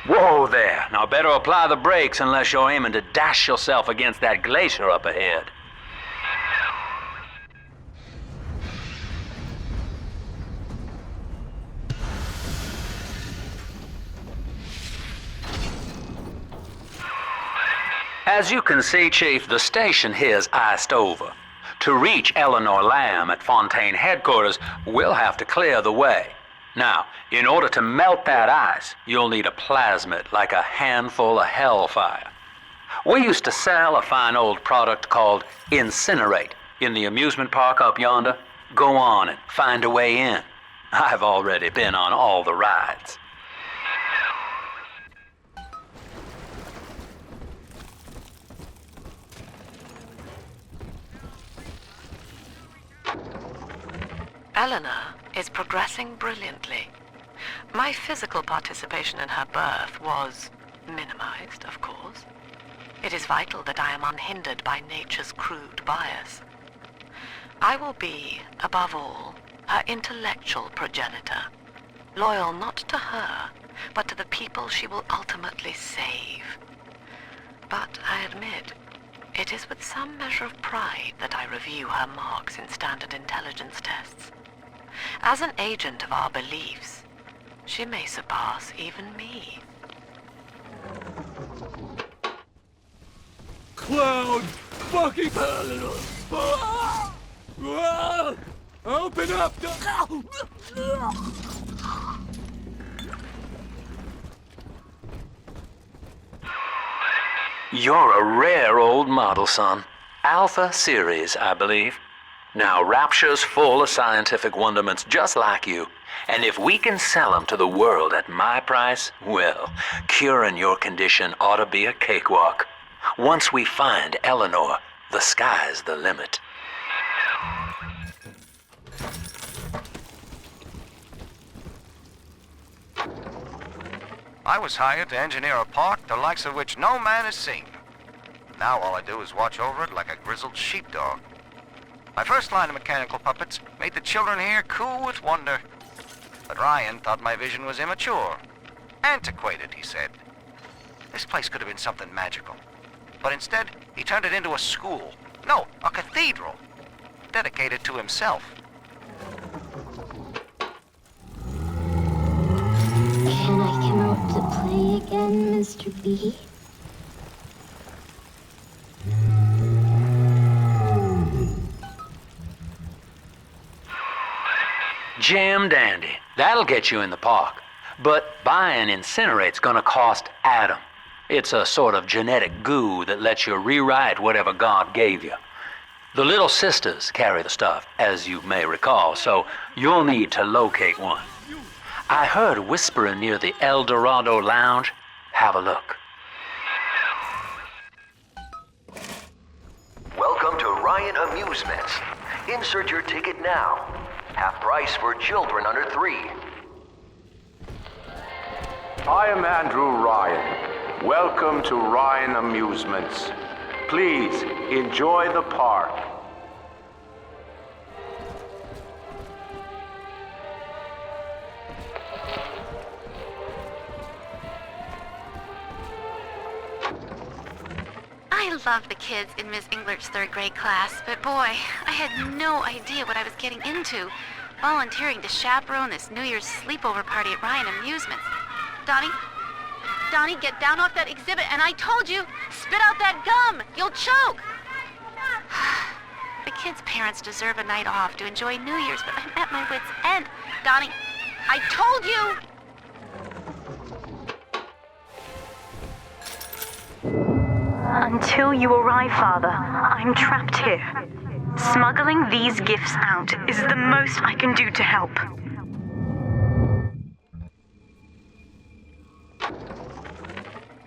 Whoa there. Now better apply the brakes unless you're aiming to dash yourself against that glacier up ahead. As you can see, Chief, the station here's iced over. To reach eleanorlamb at Fontaine headquarters, we'll have to clear the way. Now, in order to melt that ice, you'll need a plasmid, like a handful of hellfire. We used to sell a fine old product called Incinerate in the amusement park up yonder. Go on and find a way in. I've already been on all the rides. Eleanor is progressing brilliantly. My physical participation in her birth was minimized, of course. It is vital that I am unhindered by nature's crude bias. I will be, above all, her intellectual progenitor, loyal not to her, but to the people she will ultimately save. But I admit, it is with some measure of pride that I review her marks in standard intelligence tests. As an agent of our beliefs, she may surpass even me. Cloud! Fucking... Open up! You're a rare old model, son. Alpha series, I believe. Now, Rapture's full of scientific wonderments just like you. And if we can sell them to the world at my price, well, curing your condition ought to be a cakewalk. Once we find Eleanor, the sky's the limit. I was hired to engineer a park the likes of which no man has seen. Now all I do is watch over it like a grizzled sheepdog. My first line of mechanical puppets made the children here cool with wonder. But Ryan thought my vision was immature. Antiquated, he said. This place could have been something magical. But instead, he turned it into a school. No, a cathedral. Dedicated to himself. Can I come out to play again, Mr. B? Jam dandy. That'll get you in the park. But buying Incinerate's gonna cost Adam. It's a sort of genetic goo that lets you rewrite whatever God gave you. The Little Sisters carry the stuff, as you may recall, so you'll need to locate one. I heard whispering near the El Dorado Lounge. Have a look. Welcome to Ryan Amusements. Insert your ticket now. Half price for children under 3. I am Andrewryan. Welcome to Ryan Amusements. Please enjoy the park. I love the kids in Miss Englert's 3rd grade class, but boy, I had no idea what I was getting into, volunteering to chaperone this New Year's sleepover party at Ryan Amusements. Donnie, get down off that exhibit, and I told you, spit out that gum! You'll choke! The kids' parents deserve a night off to enjoy New Year's, but I'm at my wit's end. Donnie, I told you! Until you arrive, Father, I'm trapped here. Smuggling these gifts out is the most I can do to help.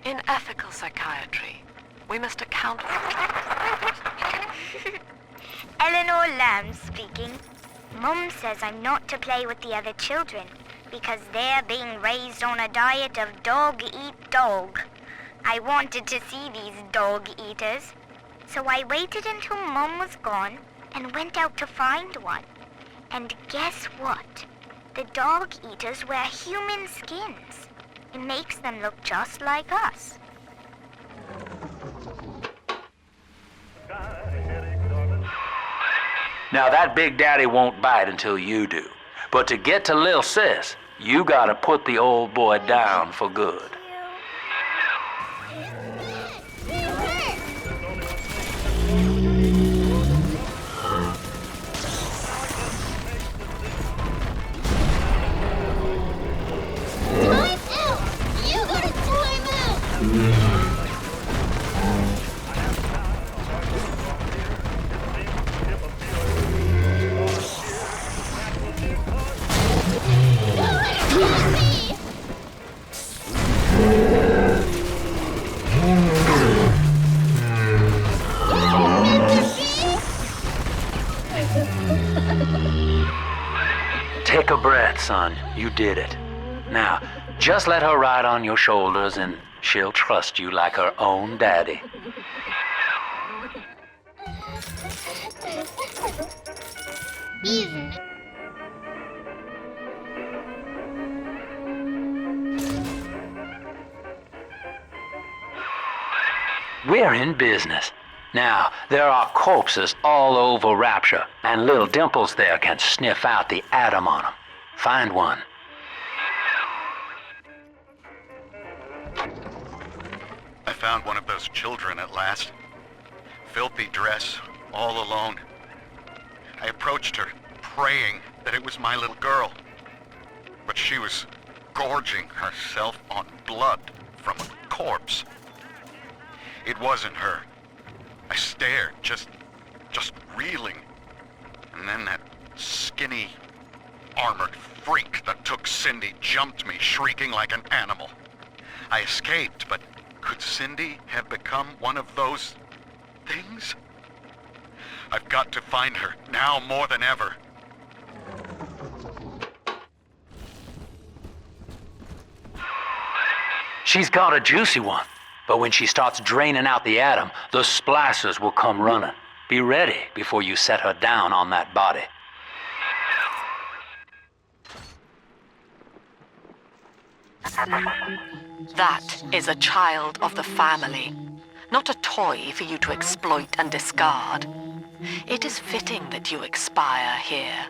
In ethical psychiatry, we must account for... Eleanor speaking. Mum says I'm not to play with the other children because they're being raised on a diet of dog-eat-dog. I wanted to see these dog eaters, so I waited until Mum was gone and went out to find one. And guess what? The dog eaters wear human skins. It makes them look just like us. Now that big daddy won't bite until you do. But to get to Lil Sis, you gotta put the old boy down for good. Take a breath, son. You did it. Now, just let her ride on your shoulders and she'll trust you like her own daddy. Easy. We're in business. Now, there are corpses all over Rapture, and little Dimples there can sniff out the atom on them. Find one. I found one of those children at last. Filthy dress, all alone. I approached her, praying that it was my little girl. But she was gorging herself on blood from a corpse. It wasn't her. I stared, just reeling. And then that skinny, armored freak that took Cindy jumped me, shrieking like an animal. I escaped, but could Cindy have become one of those things? I've got to find her, now more than ever. She's got a juicy one. But when she starts draining out the atom, the splicers will come running. Be ready before you set her down on that body. That is a child of the family, not a toy for you to exploit and discard. It is fitting that you expire here.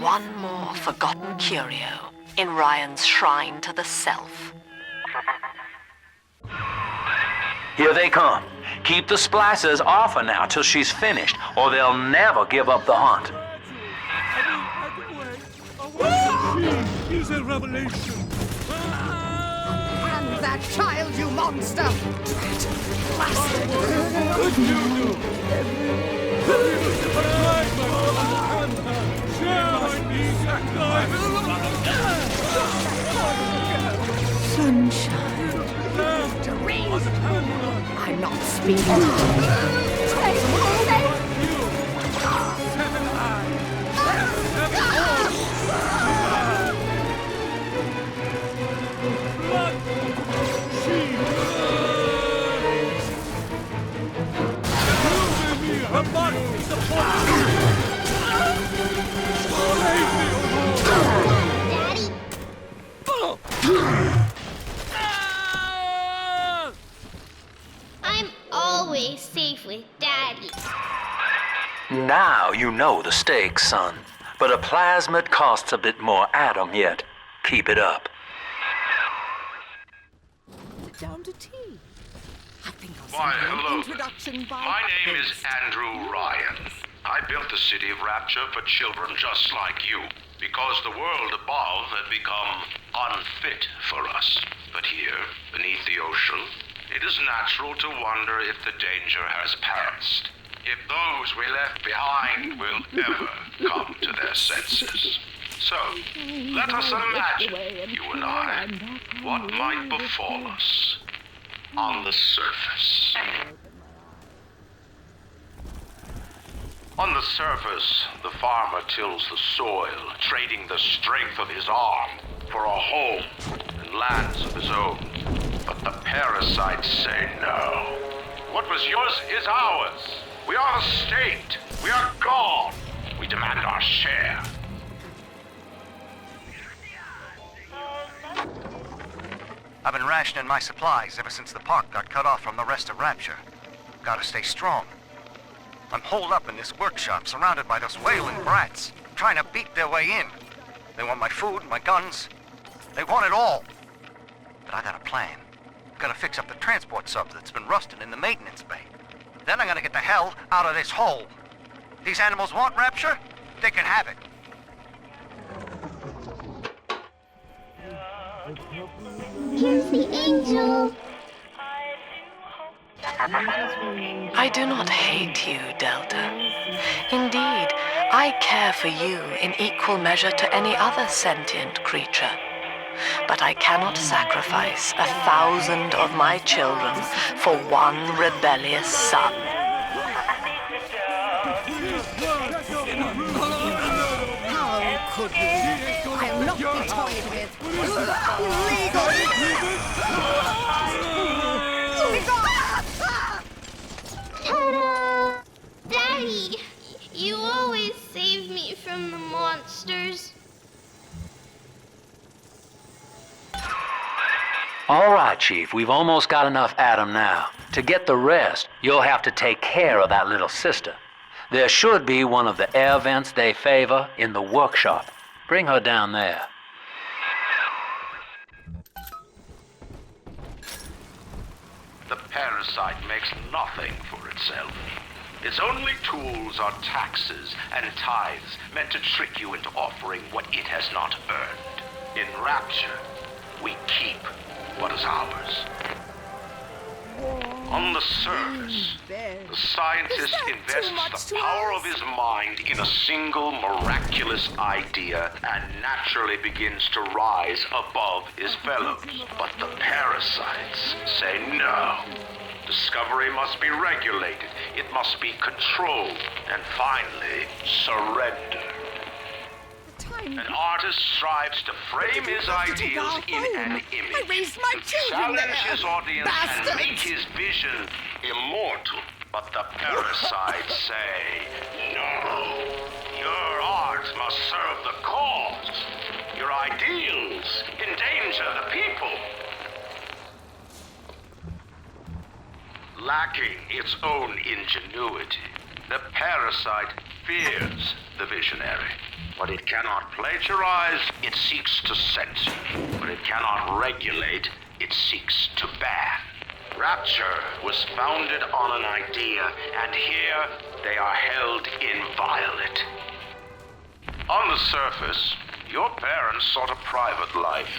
One more forgotten curio in Ryan's shrine to the self. Here they come. Keep the splicers off her now till she's finished, or they'll never give up the hunt. He's a revelation. And that child, you monster! Bastard! What you do? Sunshine. I'm not speaking. I'm always safe with Daddy. Now you know the stakes, son. But a plasmid costs a bit more atom yet. Keep it up. Down to tea. I think I'll Why, send you hello. an introduction by My name is Andrew Ryan. I built the city of Rapture for children just like you, because the world above had become unfit for us. But here, beneath the ocean, it is natural to wonder if the danger has passed. If those we left behind will ever come to their senses. So, let us imagine, you and I, what might befall us on the surface. On the surface, the farmer tills the soil, trading the strength of his arm for a home and lands of his own. But the parasites say no. What was yours is ours. We are the state. We are gone. We demand our share. I've been rationing my supplies ever since the park got cut off from the rest of Rapture. Gotta stay strong. I'm holed up in this workshop, surrounded by those wailing brats, trying to beat their way in. They want my food, my guns. They want it all. But I got a plan. Gotta fix up the transport sub that's been rusting in the maintenance bay. Then I'm gonna get the hell out of this hole. These animals want Rapture? They can have it. Here's the angel. I do not hate you, Delta. Indeed, I care for you in equal measure to any other sentient creature. But I cannot sacrifice 1,000 of my children for one rebellious son. How could you? I'll not be toyed with. Ta-da! Daddy, you always save me from the monsters. All right, Chief, we've almost got enough Adam now. To get the rest, you'll have to take care of that little sister. There should be one of the air vents they favor in the workshop. Bring her down there. The parasite makes nothing for itself. Its only tools are taxes and tithes meant to trick you into offering what it has not earned. In Rapture, we keep what is ours. On the surface, the scientist invests the power of his mind in a single miraculous idea and naturally begins to rise above his fellows. But the parasites say no. Discovery must be regulated, it must be controlled, and finally, surrender. An artist strives to frame his ideals in an image, I raised my to children challenge there, his audience bastards. and make his vision immortal. But the parasites say, no, your art must serve the cause. Your ideals endanger the people. Lacking its own ingenuity, the parasite fears the visionary. What it cannot plagiarize, it seeks to censor. What it cannot regulate, it seeks to ban. Rapture was founded on an idea, and here they are held inviolate. On the surface, your parents sought a private life,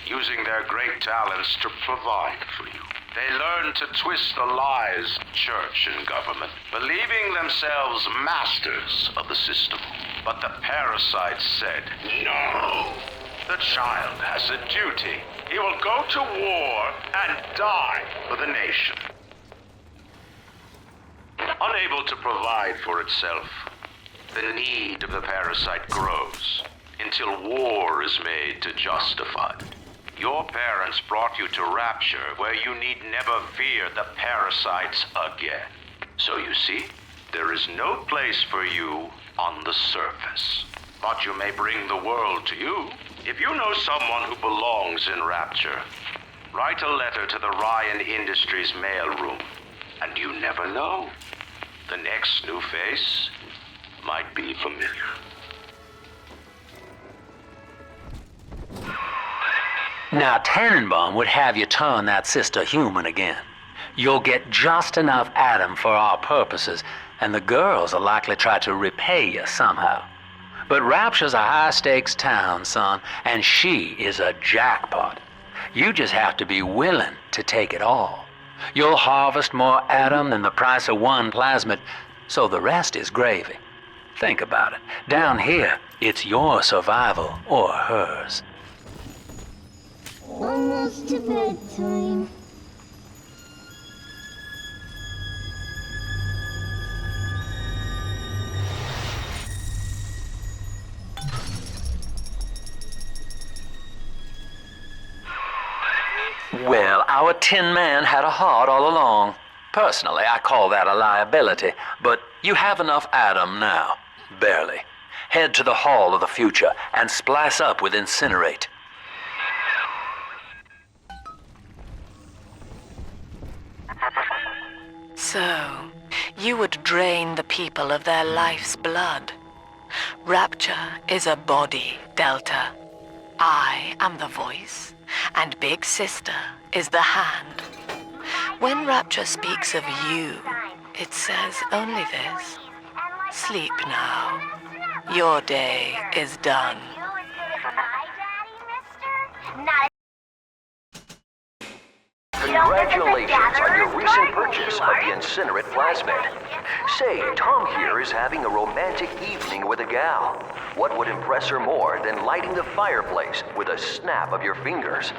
using their great talents to provide for you. They learned to twist the lies of church and government, believing themselves masters of the system. But the parasites said, no. The child has a duty. He will go to war and die for the nation. Unable to provide for itself, the need of the parasite grows until war is made to justify it. Your parents brought you to Rapture, where you need never fear the parasites again. So you see, there is no place for you on the surface. But you may bring the world to you. If you know someone who belongs in Rapture, write a letter to the Ryan Industries mailroom. And you never know. The next new face might be familiar. Now, Tenenbaum would have you turn that sister human again. You'll get just enough Adam for our purposes, and the girls will likely try to repay you somehow. But Rapture's a high-stakes town, son, and she is a jackpot. You just have to be willing to take it all. You'll harvest more Adam than the price of one plasmid, so the rest is gravy. Think about it. Down here, it's your survival or hers. Almost to bedtime. Well, our Tin Man had a heart all along. Personally, I call that a liability, but you have enough Adam now. Barely. Head to the Hall of the Future and splice up with Incinerate. So, you would drain the people of their life's blood. Rapture is a body, Delta. I am the voice, and Big Sister is the hand. When Rapture speaks of you, it says only this. Sleep now. Your day is done. Congratulations on your recent purchase of the Incinerate plasmid. Say, Tom here is having a romantic evening with a gal. What would impress her more than lighting the fireplace with a snap of your fingers?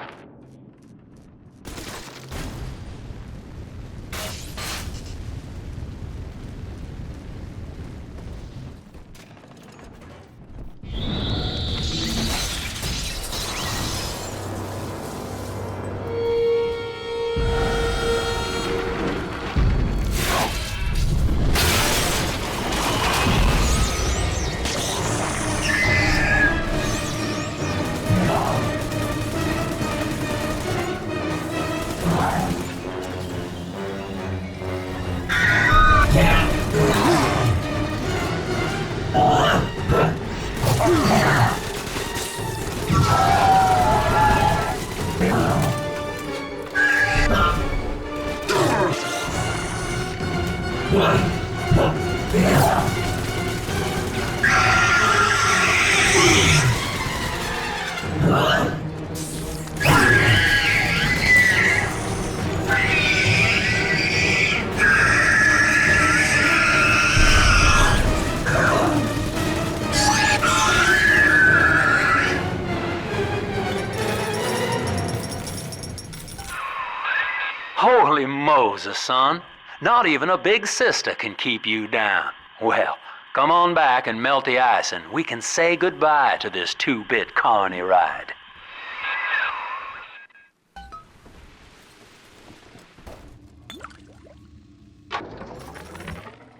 Holy Moses, son. Not even a big sister can keep you down. Well, come on back and melt the ice and we can say goodbye to this 2-bit carny ride.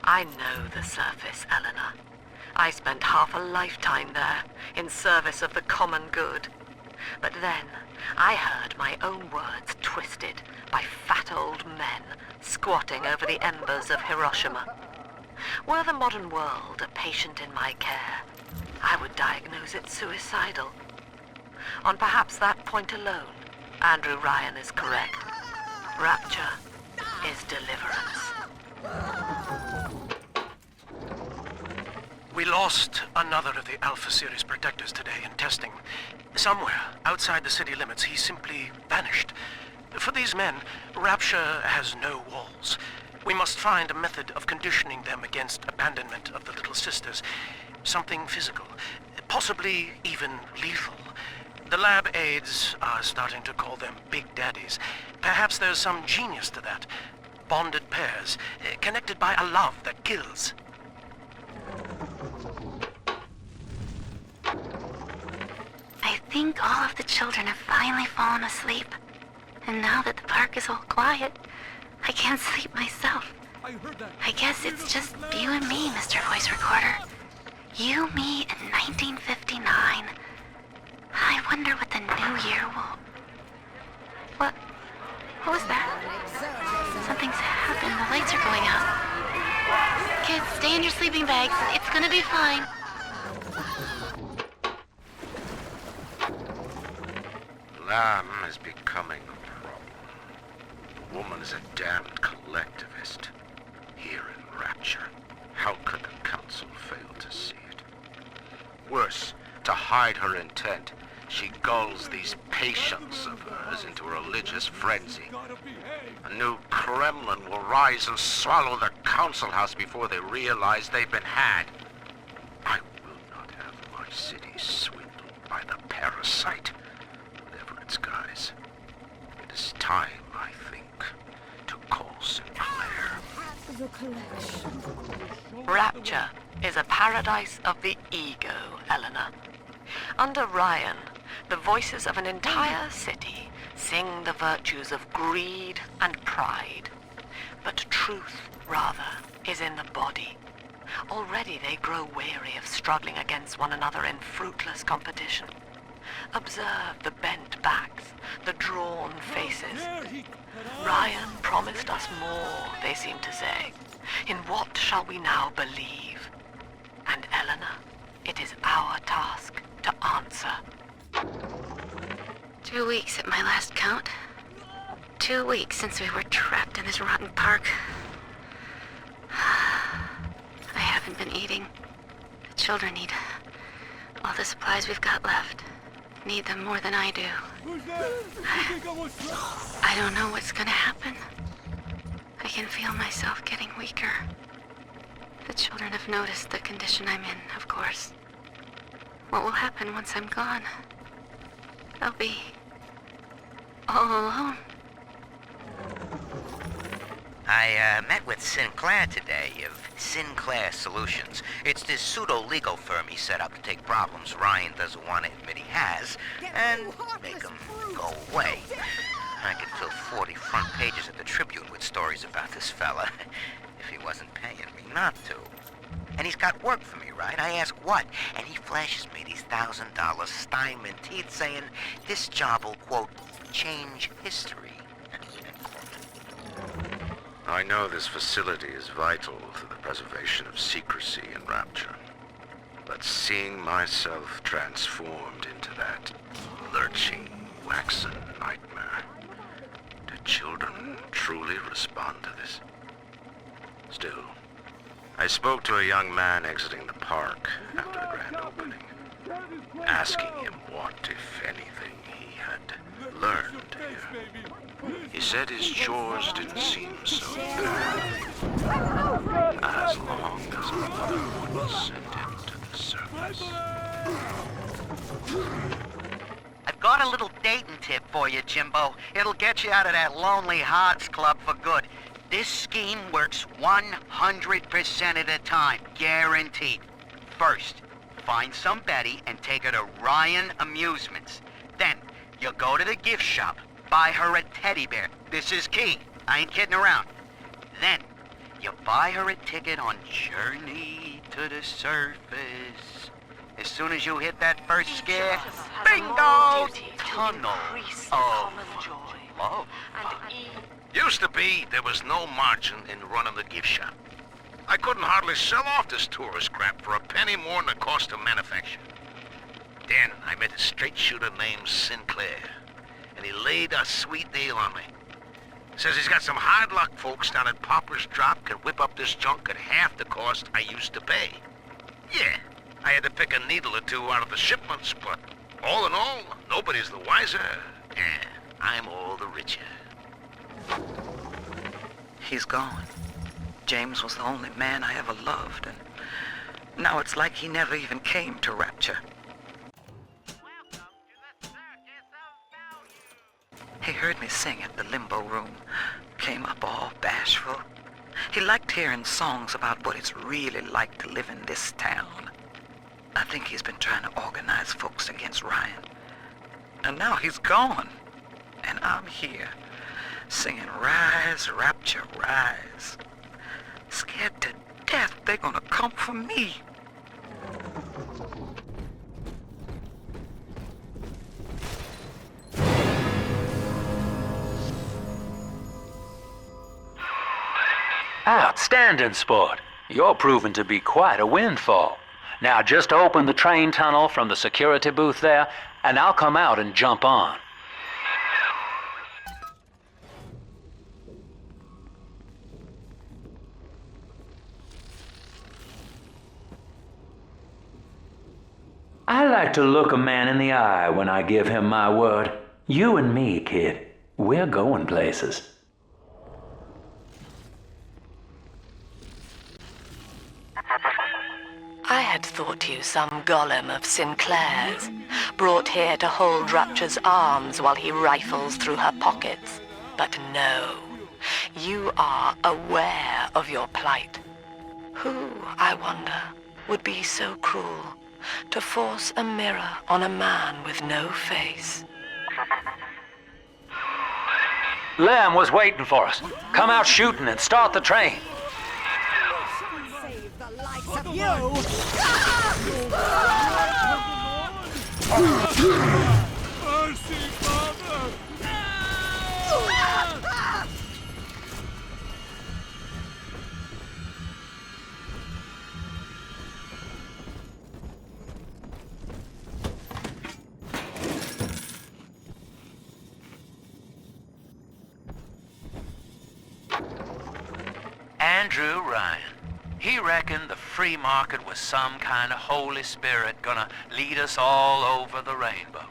I know the surface, Eleanor. I spent half a lifetime there, in service of the common good. But then, I heard my own words twisted by fat old men squatting over the embers of Hiroshima. Were the modern world a patient in my care, I would diagnose it suicidal. On perhaps that point alone, Andrew Ryan is correct. Rapture is deliverance. We lost another of the Alpha Series protectors today in testing. Somewhere outside the city limits, he simply vanished. For these men, Rapture has no walls. We must find a method of conditioning them against abandonment of the Little Sisters. Something physical, possibly even lethal. The lab aides are starting to call them bigdaddies. Perhaps there's some genius to that. Bonded pairs, connected by a love that kills. I think all of the children have finally fallen asleep. And now that the park is all quiet, I can't sleep myself. I guess it's just you and me, Mr. Voice Recorder. You, me, in 1959. I wonder what the new year will... What was that? Something's happened. The lights are going out. Kids, stay in your sleeping bags. It's gonna be fine. Lamb is becoming a problem. The woman is a damned collectivist. Here in Rapture, how could the Council fail to see it? Worse, to hide her intent, she gulls these patients of hers into a religious frenzy. A new Kremlin will rise and swallow the Council House before they realize they've been had. I will not have my city swindled by the parasite. Guys, it is time, I think, to call Sinclair. Rapture is a paradise of the ego, Eleanor. Under Ryan, the voices of an entire city sing the virtues of greed and pride. But truth, rather, is in the body. Already they grow weary of struggling against one another in fruitless competition. Observe the bent backs, the drawn faces. Ryan promises promised us more, they seem to say. In what shall we now believe? And Eleanor, it is our task to answer. 2 weeks at my last count. 2 weeks since we were trapped in this rotten park. I haven't been eating. The children need all the supplies we've got left. Need them more than I do. I don't know what's gonna happen. I can feel myself getting weaker. The children have noticed the condition I'm in, of course. What will happen once I'm gone? I'll be all alone. I met with Sinclair today of Sinclair Solutions. It's this pseudo-legal firm he set up to take problems Ryan doesn't want to admit he has and make them go away. I could fill 40 front pages of the Tribune with stories about this fella if he wasn't paying me not to. And he's got work for me, right? I ask what? And he flashes me these $1,000 Steinman teeth saying this job will, quote, change history. I know this facility is vital to the preservation of secrecy in Rapture, but seeing myself transformed into that lurching, waxen nightmare, do children truly respond to this? Still, I spoke to a young man exiting the park after the grand opening, asking him what, if anything, he had learned here. He said his chores didn't seem so bad, as long as a mother would send him to the surface. I've got a little dating tip for you, Jimbo. It'll get you out of that lonely hearts club for good. This scheme works 100% of the time, guaranteed. First, find some Betty and take her to Ryan Amusements. Then, you go to the gift shop. Buy her a teddy bear. This is key. I ain't kidding around. Then, you buy her a ticket on Journey to the Surface. As soon as you hit that first scare, bingo! Tunnel of love. Used to be, there was no margin in running the gift shop. I couldn't hardly sell off this tourist crap for a penny more than the cost of manufacture. Then I met a straight shooter named Sinclair, and he laid a sweet deal on me. Says he's got some hard luck folks down at Popper's Drop can whip up this junk at half the cost I used to pay. Yeah, I had to pick a needle or two out of the shipments, but all in all, nobody's the wiser, and I'm all the richer. He's gone. James was the only man I ever loved, and now it's like he never even came to Rapture. He heard me sing at the limbo room, came up all bashful. He liked hearing songs about what it's really like to live in this town. I think he's been trying to organize folks against Ryan. And now he's gone, and I'm here, singing Rise, Rapture, Rise. Scared to death they're gonna come for me. Outstanding, sport. You're proving to be quite a windfall. Now just open the train tunnel from the security booth there, and I'll come out and jump on. I like to look a man in the eye when I give him my word. You and me, kid, we're going places. I had thought you some golem of Sinclair's, brought here to hold Rapture's arms while he rifles through her pockets. But no, you are aware of your plight. Who, I wonder, would be so cruel to force a mirror on a man with no face? Lamb was waiting for us. Come out shooting and start the train. Of you! Mercy, Father! Andrew Ryan. He reckoned the free market was some kind of Holy Spirit gonna lead us all over the rainbow.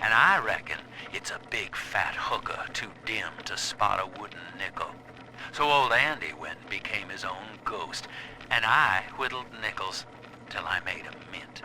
And I reckon it's a big fat hooker too dim to spot a wooden nickel. So old Andy went and became his own ghost, and I whittled nickels till I made a mint.